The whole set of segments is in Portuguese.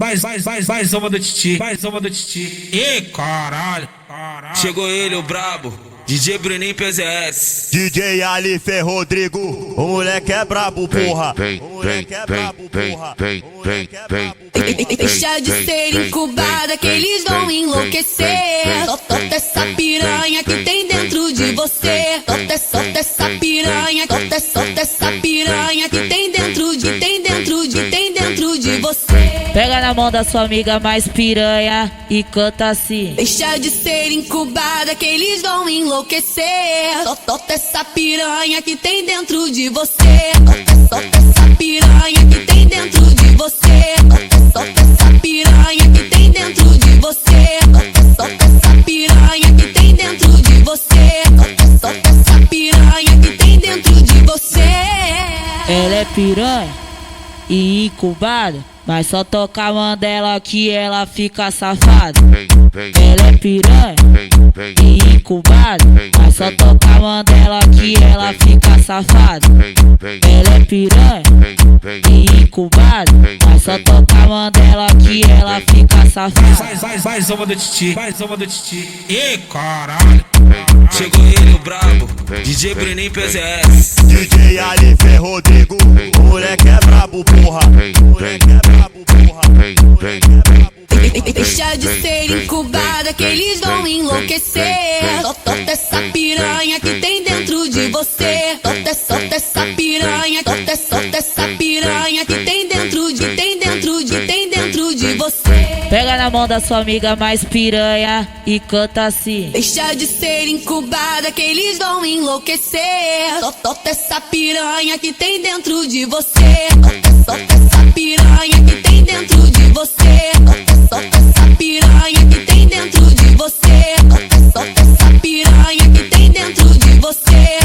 Mais uma do Titi, mais uma do Titi. Ih, caralho. Chegou ele, o brabo, DJ Bruninho PZS. DJ Alife Rodrigo, o moleque é brabo, porra. O moleque é brabo, porra. Deixa de ser incubada que eles vão enlouquecer. Solta essa piranha que tem dentro de você. Solta essa piranha, solta essa piranha que tem dentro de você. Pega na mão da sua amiga mais piranha e canta assim. Deixa de ser incubada que eles vão enlouquecer. Solta essa piranha que tem dentro de você. Solta essa piranha que tem dentro de você. Solta essa piranha que tem dentro de você. Solta essa piranha que tem dentro de você. Solta essa piranha que tem dentro de você. Ela é piranha e incubada, mas só toca a mandela que ela fica safada. Ela é piranha e incubada, mas só toca a mandela que ela fica safada. Ela é piranha e incubada, mas só toca a mandela que ela fica safada. Mais uma do Titi, mais uma do Titi. Ih, caralho. Chegou ele, o brabo, DJ Bruninho PZS. DJ Alife Rodrigo, o moleque é brabo, porra. O moleque é brabo, porra. Deixa de ser incubada que eles vão enlouquecer. Solta essa piranha que tem dentro de você. Solta essa piranha, solta essa piranha que tem dentro de você. Pega na mão da sua amiga mais piranha e canta assim. Deixa de ser incubada que eles vão enlouquecer. Solta essa piranha que tem dentro de você. Solta essa piranha que tem dentro de você. Solta essa piranha que tem dentro de você. Solta essa piranha que tem dentro de você.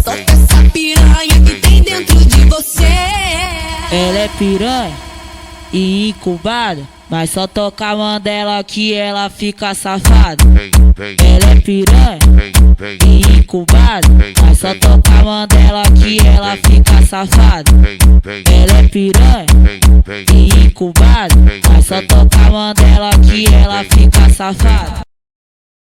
Solta essa piranha que tem dentro de você. Ela é piranha e incubada, mas só toca a mandela que ela fica safada. Ela é piranha e incubada, mas só toca a mandela que ela fica safada. Ela é piranha e incubada, mas só toca a mandela que ela fica safada.